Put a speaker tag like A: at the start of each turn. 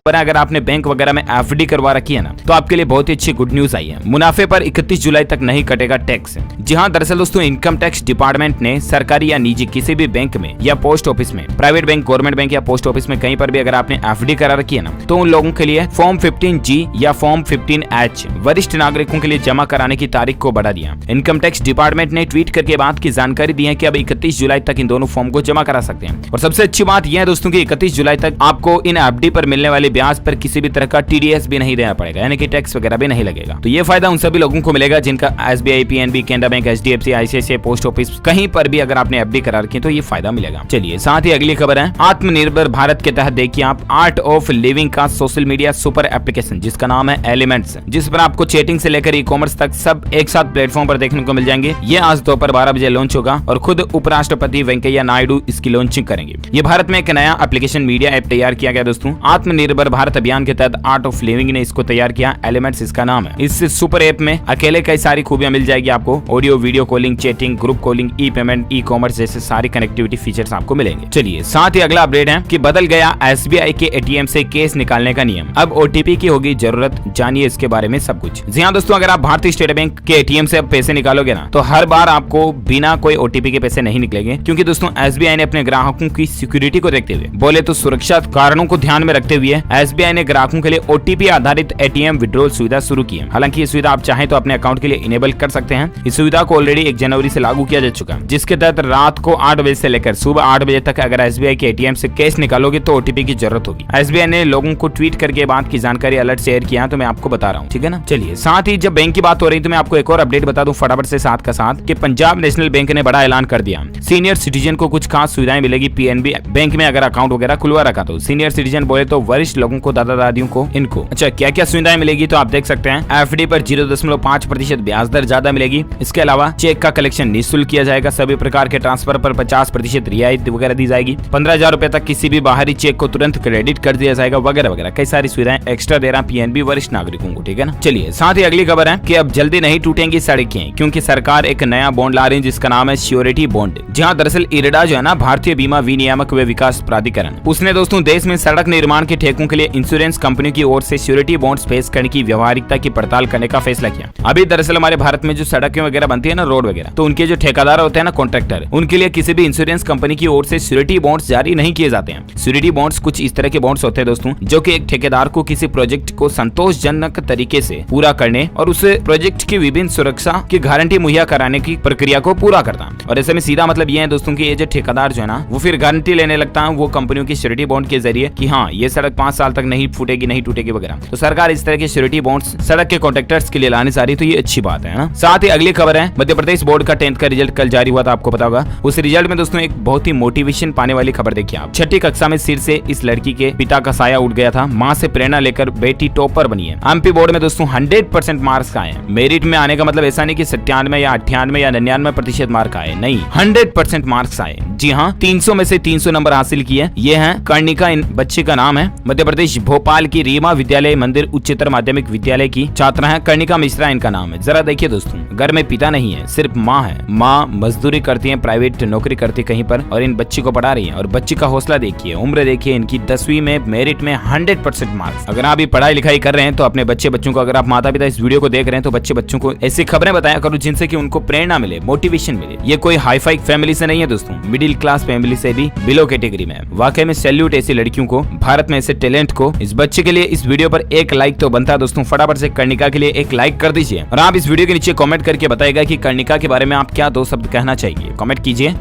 A: पर अगर आपने बैंक वगैरह में एफडी करवा रखी है ना, तो आपके लिए बहुत ही अच्छी गुड न्यूज आई है। मुनाफे पर 31 जुलाई तक नहीं कटेगा टैक्स। जी हाँ, दरअसल दोस्तों इनकम टैक्स डिपार्टमेंट ने सरकारी या निजी किसी भी बैंक में या पोस्ट ऑफिस में, प्राइवेट बैंक, गवर्नमेंट बैंक या पोस्ट ऑफिस में कहीं पर भी अगर आपने एफडी करा रखी है ना, तो उन लोगों के लिए फॉर्म 15G या फॉर्म 15H वरिष्ठ नागरिकों के लिए जमा कराने की तारीख को बढ़ा दिया। इनकम टैक्स डिपार्टमेंट ने ट्वीट करके बात की जानकारी दी है कि अब 31 जुलाई तक इन दोनों फॉर्म को जमा करा सकते हैं। और सबसे अच्छी बात यह है दोस्तों कि 31 जुलाई तक आपको इन एफडी पर मिलने वाले ब्याज पर किसी भी तरह का TDS भी नहीं देना पड़ेगा, यानी कि टैक्स वगैरह भी नहीं लगेगा। तो ये फायदा उन सभी लोगों को मिलेगा जिनका SBI, PNB, Canara bank, HDFC, ICICI, post office कहीं पर भी अगर आपने एफडी करा रखी है तो ये फायदा मिलेगा। चलिए साथ ही अगली खबर है, आत्मनिर्भर भारत के तहत देखिए आप आर्ट ऑफ लिविंग का सोशल मीडिया सुपर एप्लीकेशन जिसका नाम है एलिमेंट्स, जिस पर आपको चैटिंग से लेकर ई-कॉमर्स तक सब एक साथ प्लेटफॉर्म पर देखने को मिल जाएंगे। ये आज दोपहर 12 बजे लॉन्च होगा और खुद उपराष्ट्रपति वेंकैया नायडू इसकी लॉन्चिंग करेंगे। ये भारत में एक नया एप्लीकेशन मीडिया ऐप तैयार किया गया दोस्तों। आत्मनिर्भर भारत अभियान के तहत आर्ट ऑफ लिविंग ने इसको तैयार किया, एलिमेंट्स इसका नाम है। इस सुपर ऐप में अकेले कई सारी खूबियां मिल जाएगी आपको, audio video calling, chatting, group calling, e payment, e commerce जैसे सारी कनेक्टिविटी फीचर्स आपको मिलेंगे। चलिए साथ ही अगला अपडेट है कि बदल गया SBI के ATM से केस निकालने का नियम, अब OTP की होगी जरूरत। जानिए इसके बारे में सब कुछ। जी हाँ दोस्तों, अगर आप भारतीय स्टेट बैंक के ATM से अब पैसे निकालोगे ना, तो हर बार आपको बिना कोई OTP के पैसे नहीं निकलेंगे, क्योंकि दोस्तों SBI ने अपने ग्राहकों की सिक्योरिटी को देखते हुए, बोले तो सुरक्षा कारणों को ध्यान में रखते हुए SBI ने ग्राहकों के लिए OTP आधारित ATM विड्रॉल सुविधा शुरू की है। हालांकि ये सुविधा आप चाहें तो अपने अकाउंट के लिए इनेबल कर सकते हैं। इस सुविधा को ऑलरेडी 1 जनवरी से लागू किया जा चुका है, जिसके तहत रात को 8 बजे से लेकर सुबह 8 बजे तक अगर SBI के ATM से कैश निकालोगे तो OTP की जरूरत होगी। SBI ने लोगों को ट्वीट करके बात की जानकारी अलर्ट शेयर किया, तो मैं आपको बता रहा हूँ, ठीक है ना। चलिए साथ ही जब बैंक की बात हो रही तो मैं आपको एक और अपडेट बता दूं फटाफट से साथ का साथ कि पंजाब नेशनल बैंक ने बड़ा ऐलान कर दिया, सीनियर सिटीजन को कुछ खास सुविधाएं मिलेगी PNB बैंक में अगर अकाउंट वगैरह खुलवा रखा तो। सीनियर सिटीजन बोले तो वरिष्ठ लोगों को, दादा दादियों को, इनको अच्छा क्या क्या सुविधाएं मिलेगी तो आप देख सकते हैं। FD पर 0.5% ब्याज दर ज्यादा मिलेगी। इसके अलावा चेक का कलेक्शन निःशुल्क किया जाएगा। सभी प्रकार के ट्रांसफर पर 50% रियायत वगैरह दी जाएगी। 15,000 रुपए तक किसी भी बाहरी चेक को तुरंत क्रेडिट कर दिया जाएगा वगैरह वगैरह। कई सारी सुविधाएं एक्स्ट्रा दे रहा PNB वरिष्ठ नागरिकों को, ठीक है ना। चलिए साथ ही अगली खबर है कि अब जल्दी नहीं टूटेंगी सड़कें, क्योंकि सरकार एक नया बॉन्ड ला रही है जिसका नाम है श्योरिटी बॉन्ड। जहां दरअसल IRDA जो है ना, भारतीय बीमा विनियामक व विकास प्राधिकरण, उसने दोस्तों देश में सड़क निर्माण के ठेकों के लिए इंश्योरेंस कंपनी की ओर से श्योरिटी बॉन्ड्स पेश करने की व्यवहारिकता की पड़ताल करने का फैसला किया। अभी दरअसल हमारे भारत में जो सड़कें वगैरह बनती है ना, रोड वगैरह, तो उनके जो ठेकेदार होते हैं ना, कॉन्ट्रैक्टर, उनके लिए किसी भी इंश्योरेंस कंपनी की ओर से श्योरिटी बॉन्ड्स जारी नहीं किए जाते हैं। श्योरिटी बॉन्ड्स कुछ इस तरह के बॉन्ड्स होते हैं दोस्तों, जो कि एक ठेकेदार को किसी प्रोजेक्ट को संतोषजनक तरीके से पूरा करने और उस प्रोजेक्ट की विभिन्न सुरक्षा की गारंटी मुहैया कराने की प्रक्रिया को पूरा करता है। और ऐसे में सीधा मतलब ये है दोस्तों कि ये जो ठेकेदार जो है ना, वो फिर गारंटी लेने लगता है वो कंपनियों की श्योरिटी बॉन्ड के जरिए कि हाँ ये सड़क 5 साल तक नहीं फूटेगी, नहीं टूटेगी वगैरह। तो सरकार इस तरह के श्योरिटी बॉन्ड्स सड़क के कॉन्ट्रैक्टर्स के लिए लाने जा रही है, तो ये अच्छी बात है ना। साथ ही अगली खबर है, मध्य प्रदेश बोर्ड का 10th का रिजल्ट कल जारी हुआ था, आपको पता होगा। उस रिजल्ट में दोस्तों एक बहुत ही मोटिवेशन पाने वाली खबर देखिए आप। 6ठी कक्षा में सिर से इस लड़की के पिता का साया उठ गया था। मां से प्रेरणा लेकर बेटी टॉपर बनी है। MP बोर्ड में दोस्तों 100% मार्क्स आए हैं। मेरिट में आने का मतलब ऐसा नहीं कि 97 या 98 या 99% मार्क आए, नहीं, 100% मार्क्स आए। जी हाँ, 300 में से 300 नंबर हासिल किए। ये है कर्णिका, इन बच्चे का नाम है। मध्य प्रदेश भोपाल की रीमा विद्यालय मंदिर उच्चतर माध्यमिक विद्यालय की छात्रा है। कर्णिका मिश्रा इनका नाम है। जरा देखिए दोस्तों, घर में पिता नहीं है, सिर्फ माँ है। माँ मजदूरी करती है, प्राइवेट नौकरी करती कहीं पर, और इन बच्ची को पढ़ा रही है। और बच्ची का हौसला देखिए, उम्र देखिए इनकी, 10वीं में मेरिट में 100% मार्क्स। अगर आप पढ़ाई लिखाई कर रहे हैं तो अपने बच्चों को, अगर आप माता पिता इस वीडियो को देख रहे हैं तो बच्चों को ऐसी खबरें बताया करो जिनसे कि उनको प्रेरणा मिले, मोटिवेशन मिले। ये कोई हाई फाई फैमिली से नहीं है दोस्तों, मिडिल क्लास फैमिली से भी बिलो कैटेगरी में। वाकई में सैल्यूट ऐसी लड़कियों को, भारत में ऐसे टैलेंट को। इस बच्चे के लिए इस वीडियो पर एक लाइक तो बनता है दोस्तों। फटाफट से कर्णिका के लिए एक लाइक कर दीजिए और आप इस वीडियो के नीचे कमेंट करके बताएगा कि कर्णिका के बारे में आप क्या 2 शब्द कहना चाहिए। कमेंट कीजिए।